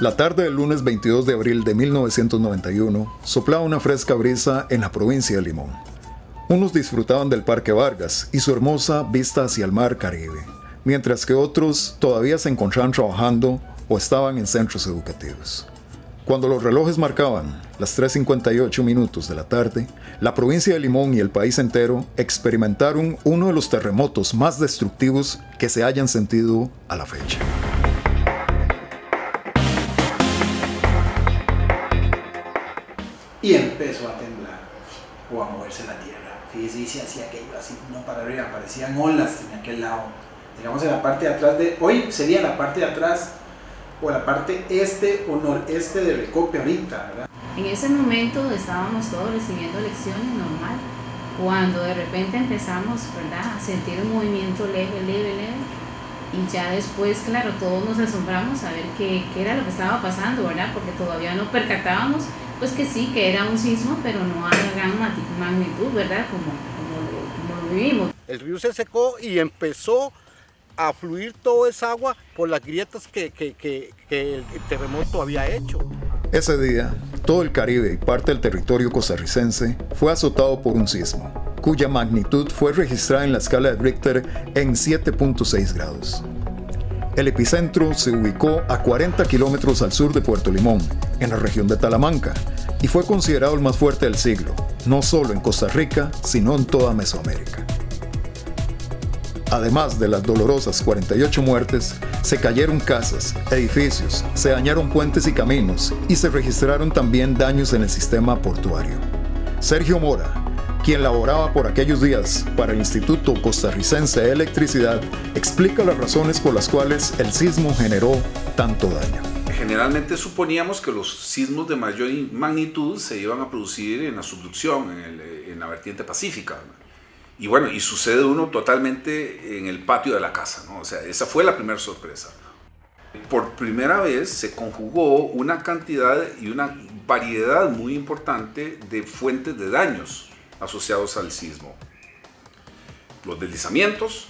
La tarde del lunes 22 de abril de 1991 soplaba una fresca brisa en la provincia de Limón. Unos disfrutaban del Parque Vargas y su hermosa vista hacia el mar Caribe, mientras que otros todavía se encontraban trabajando o estaban en centros educativos. Cuando los relojes marcaban las 3:58 minutos de la tarde, la provincia de Limón y el país entero experimentaron uno de los terremotos más destructivos que se hayan sentido a la fecha. Y empezó a temblar o a moverse la tierra. Fíjese, y se hacía aquello así, no para arriba, aparecían olas en aquel lado. Digamos en la parte de atrás de, hoy sería la parte de atrás o la parte este o noreste de Recope ahorita, ¿verdad? En ese momento estábamos todos recibiendo lecciones normal, cuando de repente empezamos, ¿verdad?, a sentir un movimiento leve, y ya después, claro, todos nos asombramos a ver qué era lo que estaba pasando, ¿verdad?, porque todavía no percatábamos, pues que sí, que era un sismo, pero no a gran magnitud, ¿verdad?, como lo vivimos. El río se secó y empezó a fluir toda esa agua por las grietas que el terremoto había hecho. Ese día, todo el Caribe y parte del territorio costarricense fue azotado por un sismo, cuya magnitud fue registrada en la escala de Richter en 7.6 grados. El epicentro se ubicó a 40 kilómetros al sur de Puerto Limón, en la región de Talamanca, y fue considerado el más fuerte del siglo, no solo en Costa Rica, sino en toda Mesoamérica. Además de las dolorosas 48 muertes, se cayeron casas, edificios, se dañaron puentes y caminos, y se registraron también daños en el sistema portuario. Sergio Mora, quien laboraba por aquellos días para el Instituto Costarricense de Electricidad, explica las razones por las cuales el sismo generó tanto daño. Generalmente suponíamos que los sismos de mayor magnitud se iban a producir en la subducción, en la vertiente pacífica. Y bueno, y sucede uno totalmente en el patio de la casa, ¿no? O sea, esa fue la primera sorpresa. Por primera vez se conjugó una cantidad y una variedad muy importante de fuentes de daños asociados al sismo. Los deslizamientos,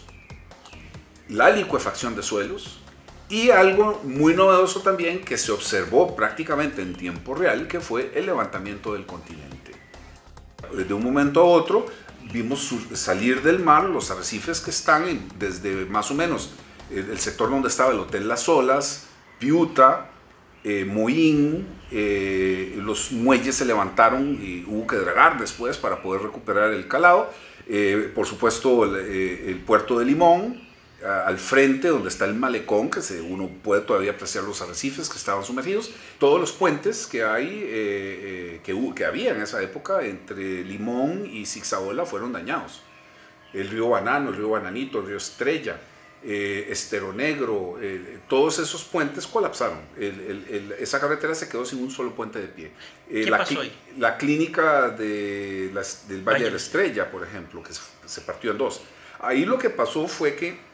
la licuefacción de suelos y algo muy novedoso también que se observó prácticamente en tiempo real, que fue el levantamiento del continente. De un momento a otro vimos salir del mar los arrecifes que están desde más o menos el sector donde estaba el Hotel Las Olas, Piuta, Moín, los muelles se levantaron y hubo que dragar después para poder recuperar el calado. Por supuesto el puerto de Limón, al frente donde está el malecón, que uno puede todavía apreciar los arrecifes que estaban sumergidos. Todos los puentes que hay, que había en esa época entre Limón y Zigzagola fueron dañados. El río Banano, el río Bananito, el río Estrella, Estero Negro, todos esos puentes colapsaron. Esa carretera se quedó sin un solo puente de pie. ¿Qué pasó ahí? La clínica del Valle de la Estrella, por ejemplo, que se partió en dos. Ahí lo que pasó fue que,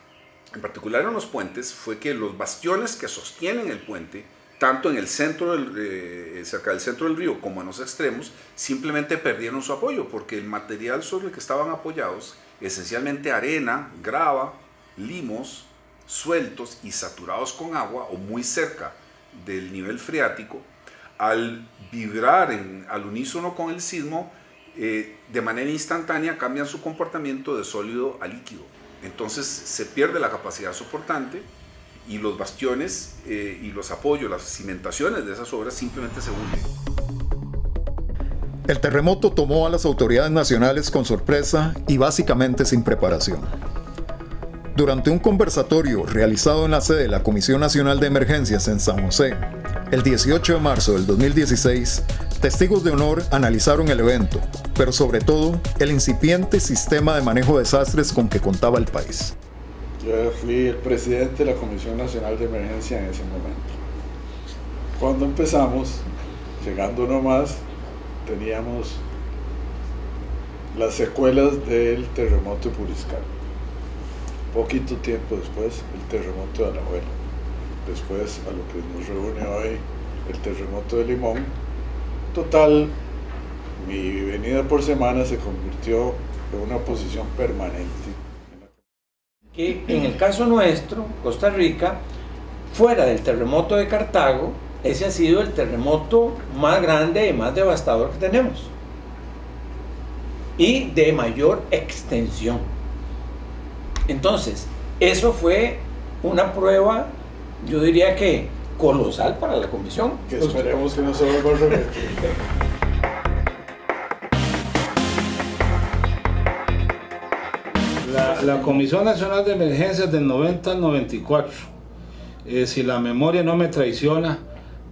en particular en los puentes, fue que los bastiones que sostienen el puente, tanto en el centro cerca del centro del río como en los extremos, simplemente perdieron su apoyo, porque el material sobre el que estaban apoyados, esencialmente arena, grava, limos, sueltos y saturados con agua o muy cerca del nivel freático, al vibrar al unísono con el sismo, de manera instantánea cambian su comportamiento de sólido a líquido. Entonces se pierde la capacidad soportante y los bastiones y los apoyos, las cimentaciones de esas obras simplemente se hunden. El terremoto tomó a las autoridades nacionales con sorpresa y básicamente sin preparación. Durante un conversatorio realizado en la sede de la Comisión Nacional de Emergencias en San José, el 18 de marzo del 2016, testigos de honor analizaron el evento, pero sobre todo el incipiente sistema de manejo de desastres con que contaba el país. Yo fui el presidente de la Comisión Nacional de Emergencia en ese momento. Cuando empezamos, llegando nomás, teníamos las secuelas del terremoto de Puriscal. poquito tiempo después, el terremoto de Alajuela. Después, a lo que nos reúne hoy, el terremoto de Limón. Total, mi venida por semana se convirtió en una posición permanente. Que en el caso nuestro, Costa Rica, fuera del terremoto de Cartago, ese ha sido el terremoto más grande y más devastador que tenemos. Y de mayor extensión. Entonces, eso fue una prueba, yo diría que colosal para la comisión. Que esperemos que no se vuelva a repetir. La Comisión Nacional de Emergencias del 90 al 94, si la memoria no me traiciona,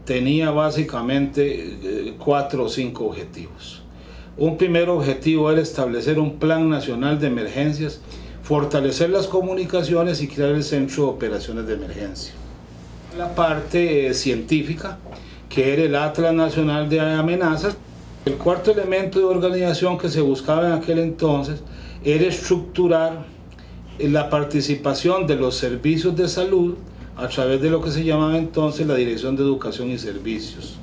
tenía básicamente 4 o 5 objetivos. Un primer objetivo era establecer un plan nacional de emergencias, fortalecer las comunicaciones y crear el centro de operaciones de emergencia. La parte científica, que era el Atlas Nacional de Amenazas. El cuarto elemento de organización que se buscaba en aquel entonces era estructurar la participación de los servicios de salud a través de lo que se llamaba entonces la Dirección de Educación y Servicios.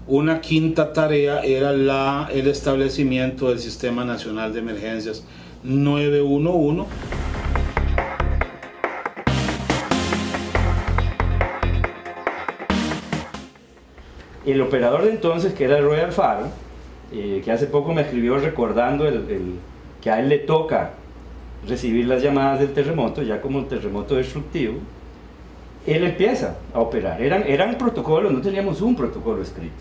Una quinta tarea era el establecimiento del Sistema Nacional de Emergencias 911. El operador de entonces, que era Roy Alfaro, que hace poco me escribió recordando que a él le toca recibir las llamadas del terremoto, ya como un terremoto destructivo, él empieza a operar. Eran protocolos, no teníamos un protocolo escrito.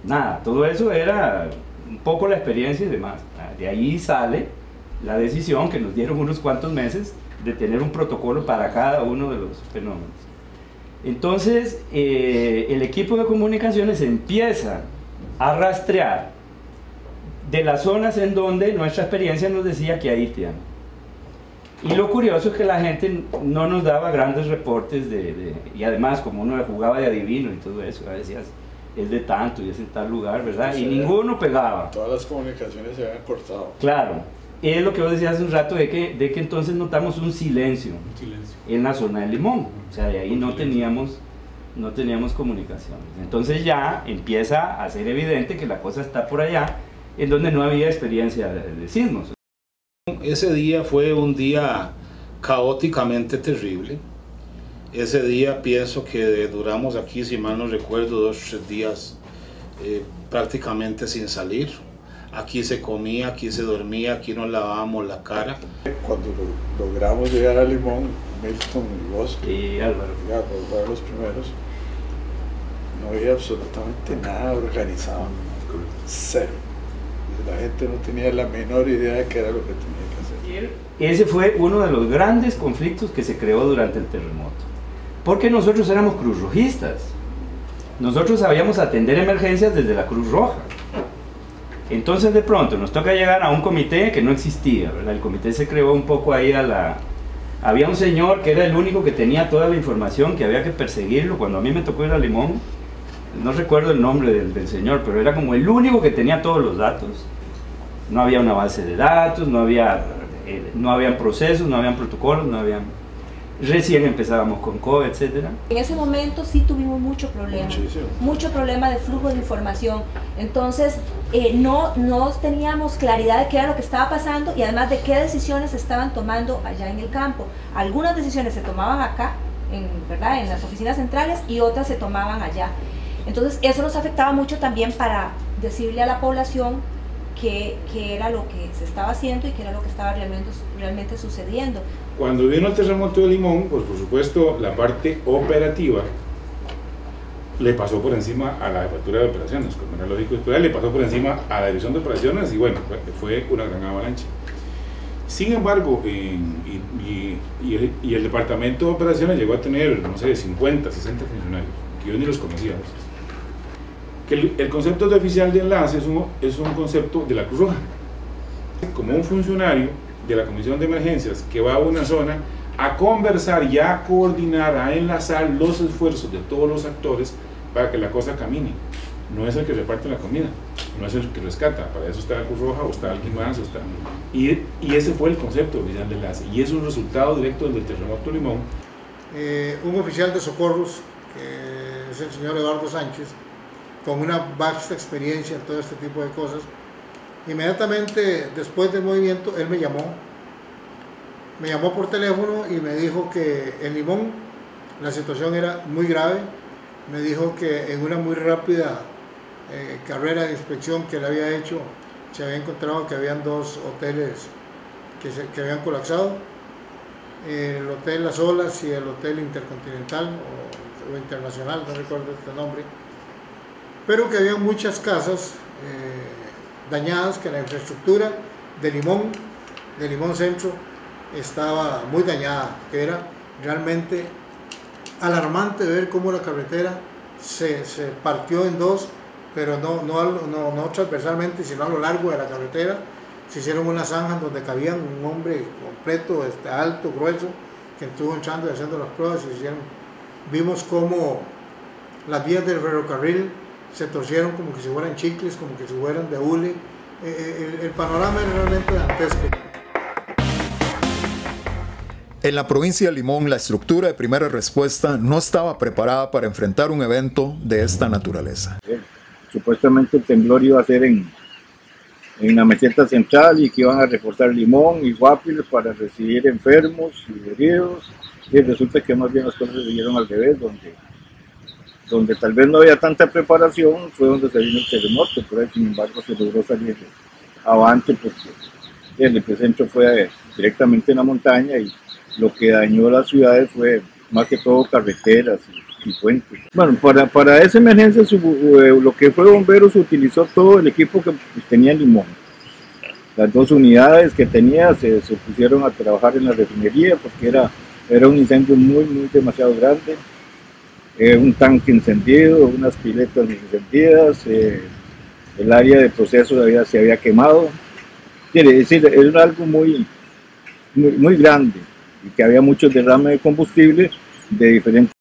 Nada, todo eso era un poco la experiencia y demás. De ahí sale la decisión que nos dieron unos cuantos meses de tener un protocolo para cada uno de los fenómenos. Entonces, el equipo de comunicaciones empieza a rastrear de las zonas en donde nuestra experiencia nos decía que ahí te. Y lo curioso es que la gente no nos daba grandes reportes y además como uno jugaba de adivino y todo eso, decías, es de tanto y es en tal lugar, ¿verdad? Sí, y ninguno pegaba. Todas las comunicaciones se habían cortado. Claro, es lo que vos decías hace un rato de que entonces notamos un silencio en la zona de Limón, o sea, de ahí no teníamos comunicaciones. Entonces ya empieza a ser evidente que la cosa está por allá, en donde no había experiencia de sismos. Ese día fue un día caóticamente terrible. Ese día pienso que duramos aquí, si mal no recuerdo, 2 o 3 días prácticamente sin salir. Aquí se comía, aquí se dormía, aquí nos lavábamos la cara. Cuando logramos llegar a Limón, Milton y vos, y Álvaro, fueron los primeros, no había absolutamente nada organizado. Cero. La gente no tenía la menor idea de qué era lo que tenía que hacer. Ese fue uno de los grandes conflictos que se creó durante el terremoto. Porque nosotros éramos cruzrojistas. Nosotros sabíamos atender emergencias desde la Cruz Roja. Entonces de pronto nos toca llegar a un comité que no existía, ¿verdad? El comité se creó un poco ahí Había un señor que era el único que tenía toda la información, que había que perseguirlo. Cuando a mí me tocó ir a Limón, no recuerdo el nombre del señor, pero era como el único que tenía todos los datos. No había una base de datos, no habían procesos, no habían protocolos, recién empezábamos con CO, etc. En ese momento sí tuvimos mucho problema de flujo de información. Entonces no teníamos claridad de qué era lo que estaba pasando y además de qué decisiones se estaban tomando allá en el campo. Algunas decisiones se tomaban acá, ¿verdad? En las oficinas centrales, y otras se tomaban allá. Entonces eso nos afectaba mucho también para decirle a la población qué era lo que se estaba haciendo y qué era lo que estaba realmente sucediendo. Cuando vino el terremoto de Limón, pues por supuesto la parte operativa le pasó por encima a la jefatura de operaciones, como era lógico esperar, le pasó por encima a la dirección de operaciones y bueno, fue una gran avalancha. Sin embargo, y el departamento de operaciones llegó a tener, no sé, 50, 60 funcionarios, que yo ni los conocía. Que el concepto de oficial de enlace es un concepto de la Cruz Roja. Como un funcionario de la Comisión de Emergencias que va a una zona a conversar y a coordinar, a enlazar los esfuerzos de todos los actores para que la cosa camine. No es el que reparte la comida. no es el que rescata, para eso está la Cruz Roja o está alguien más. Y ese fue el concepto oficial de enlace, y es un resultado directo del terremoto Limón. Un oficial de socorros, que es el señor Eduardo Sánchez, con una vasta experiencia en todo este tipo de cosas, inmediatamente después del movimiento, él me llamó por teléfono y me dijo que en Limón la situación era muy grave. Me dijo que en una muy rápida carrera de inspección que él había hecho, se había encontrado que habían 2 hoteles que habían colapsado, el Hotel Las Olas y el Hotel Intercontinental o Internacional, no recuerdo este nombre, pero que había muchas casas dañadas, que la infraestructura de Limón Centro estaba muy dañada, que era realmente alarmante ver cómo la carretera se partió en 2, pero no transversalmente, sino a lo largo de la carretera. Se hicieron unas zanjas donde cabían un hombre completo, alto, grueso, que estuvo entrando y haciendo las pruebas. Vimos cómo las vías del ferrocarril se torcieron como que si fueran chicles, como que si fueran de hule. El panorama era realmente dantesco. En la provincia de Limón, la estructura de primera respuesta no estaba preparada para enfrentar un evento de esta naturaleza. Supuestamente el temblor iba a ser en la meseta central y que iban a reforzar Limón y Guapiles para recibir enfermos y heridos, y resulta que más bien las cosas se dieron al revés, donde tal vez no había tanta preparación, fue donde se vino el terremoto, pero sin embargo se logró salir avante porque el epicentro fue directamente en la montaña y lo que dañó las ciudades fue más que todo carreteras y puentes. Bueno, para esa emergencia lo que fue bomberos se utilizó todo el equipo que tenía Limón. Las 2 unidades que tenía se pusieron a trabajar en la refinería porque era un incendio muy demasiado grande. Un tanque encendido, unas piletas encendidas, el área de proceso se había quemado. Quiere decir, era algo muy grande y que había mucho derrame de combustible de diferentes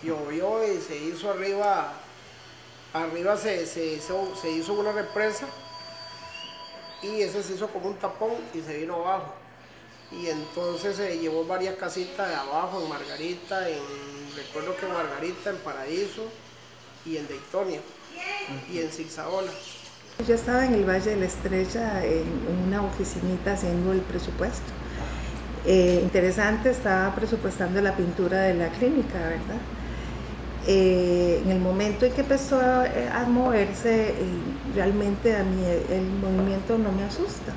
llovió y se hizo arriba se hizo una represa y ese se hizo como un tapón y se vino abajo. Y entonces se llevó varias casitas de abajo, en Margarita, recuerdo que en Margarita, en Paraíso y en Daytonia y en Zigzagola. Yo estaba en el Valle de la Estrella en una oficinita haciendo el presupuesto. Interesante, estaba presupuestando la pintura de la clínica, ¿verdad? En el momento en que empezó a moverse, realmente a mí el movimiento no me asusta.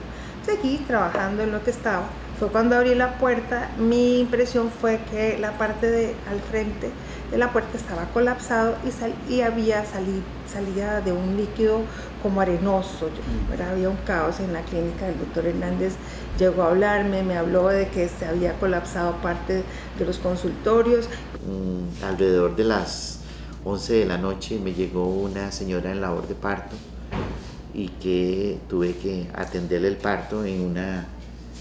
Seguí trabajando en lo que estaba. Fue cuando abrí la puerta, mi impresión fue que la parte al frente de la puerta estaba colapsado y salía de un líquido como arenoso. Había un caos en la clínica. El doctor Hernández llegó a hablarme, me habló de que se había colapsado parte de los consultorios. Alrededor de las 11 de la noche me llegó una señora en labor de parto y que tuve que atenderle el parto en una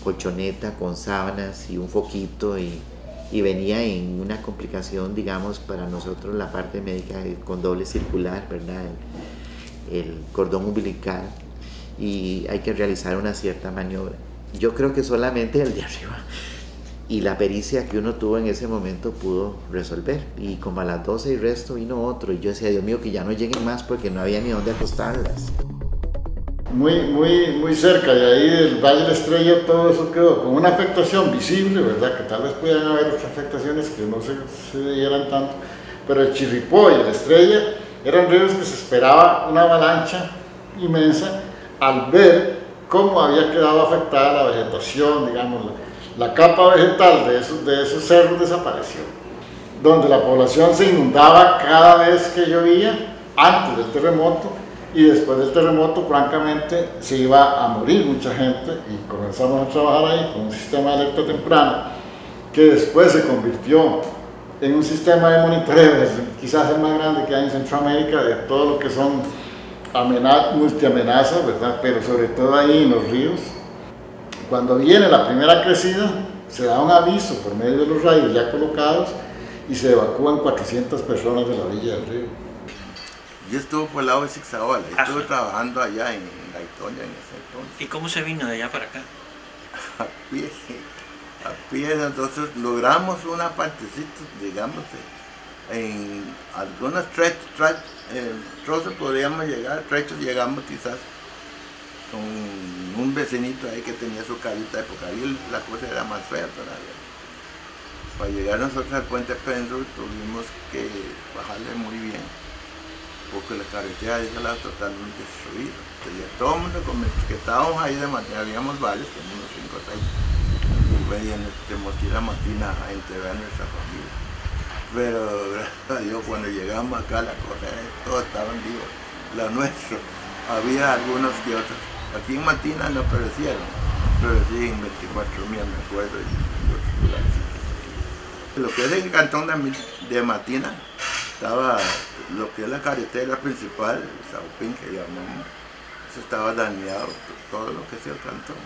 colchoneta con sábanas y un foquito y venía en una complicación, digamos, para nosotros la parte médica con doble circular, ¿verdad? El cordón umbilical, y hay que realizar una cierta maniobra. Yo creo que solamente el de arriba y la pericia que uno tuvo en ese momento pudo resolver, y como a las 12 y resto vino otro y yo decía, Dios mío, que ya no lleguen más porque no había ni dónde acostarlas. Muy cerca de ahí del Valle de la Estrella, todo eso quedó con una afectación visible, ¿verdad? Que tal vez pudieran haber otras afectaciones que no se dieran tanto, pero el Chirripó y la Estrella eran ríos que se esperaba una avalancha inmensa al ver cómo había quedado afectada la vegetación, digamos, la capa vegetal de esos cerros desapareció, donde la población se inundaba cada vez que llovía antes del terremoto. Y después del terremoto, francamente, se iba a morir mucha gente y comenzamos a trabajar ahí con un sistema de alerta temprana que después se convirtió en un sistema de monitoreo, quizás el más grande que hay en Centroamérica, de todo lo que son multiamenazas, ¿verdad? Pero sobre todo ahí en los ríos. Cuando viene la primera crecida, se da un aviso por medio de los radios ya colocados y se evacúan 400 personas de la orilla del río. Yo estuve por el lado de Zigzagola, estuve trabajando allá en Daytonia en ese entonces. ¿Y cómo se vino de allá para acá? A pie nosotros logramos una partecita, digamos, en algunos trozos podríamos llegar, trechos llegamos quizás con un vecinito ahí que tenía su carita, porque ahí la cosa era más fea todavía. Para llegar nosotros al puente Pendle tuvimos que bajarle muy bien, porque la carretera de ese lado totalmente destruida. Entonces, todo el mundo que estábamos ahí de Matina, habíamos varios, teníamos 5 o 6, y veníamos de ir a Matina a integrar nuestra familia. Pero gracias a Dios, cuando llegamos acá, la cosa, todos estaban vivos, lo nuestro. Había algunos que otros, aquí en Matina no perecieron, pero sí en 24 mil, me acuerdo, y otros lugares. Lo que es el cantón de Matina, estaba lo que es la carretera principal, Saupín que llamamos, eso estaba dañado, todo lo que es el cantón.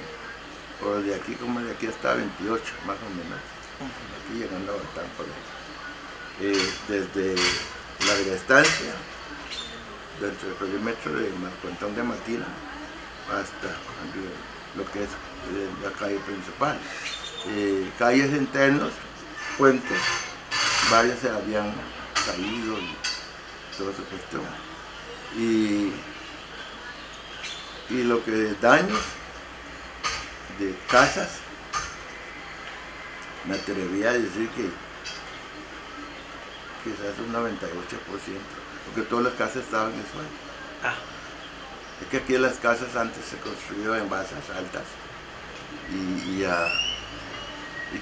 Por de aquí, como de aquí está 28, más o menos, aquí llegando a Batán por ahí. Desde la estancia, dentro del perímetro del cantón de Matina, hasta lo que es la calle principal. Calles internos, puentes, varias se habían caído y toda esa cuestión. Y lo que es daños de casas, me atrevería a decir que quizás un 98%, porque todas las casas estaban en el suelo. Es que aquí las casas antes se construyeron en bases altas y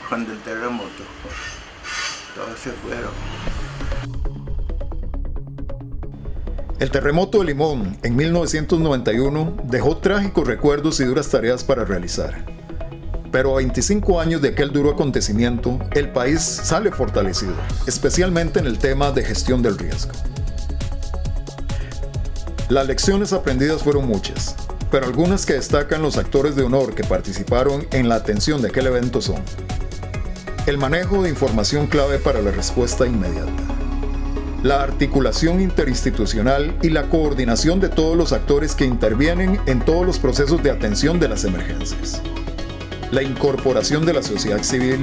cuando el terremoto, todos se fueron. El terremoto de Limón en 1991 dejó trágicos recuerdos y duras tareas para realizar. Pero a 25 años de aquel duro acontecimiento, el país sale fortalecido, especialmente en el tema de gestión del riesgo. Las lecciones aprendidas fueron muchas, pero algunas que destacan los actores de honor que participaron en la atención de aquel evento son: el manejo de información clave para la respuesta inmediata, la articulación interinstitucional y la coordinación de todos los actores que intervienen en todos los procesos de atención de las emergencias, la incorporación de la sociedad civil,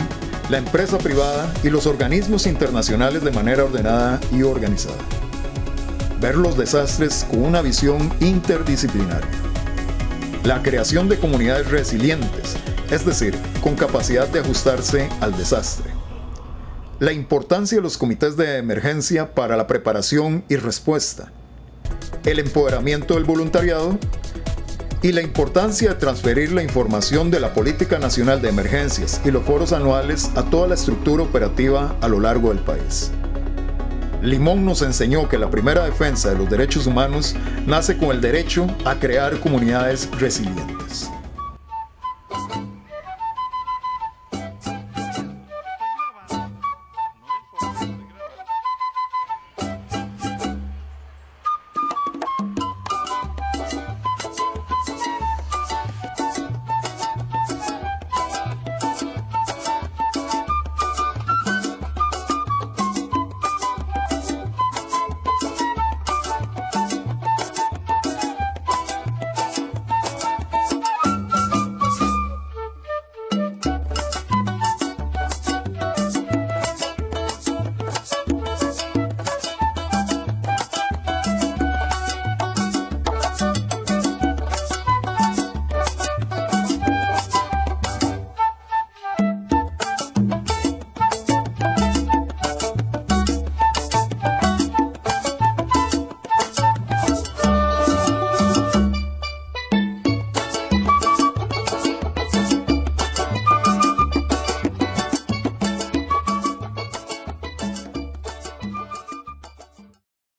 la empresa privada y los organismos internacionales de manera ordenada y organizada. Ver los desastres con una visión interdisciplinaria. La creación de comunidades resilientes, es decir, con capacidad de ajustarse al desastre. La importancia de los comités de emergencia para la preparación y respuesta. El empoderamiento del voluntariado y la importancia de transferir la información de la Política Nacional de Emergencias y los foros anuales a toda la estructura operativa a lo largo del país. Limón nos enseñó que la primera defensa de los derechos humanos nace con el derecho a crear comunidades resilientes.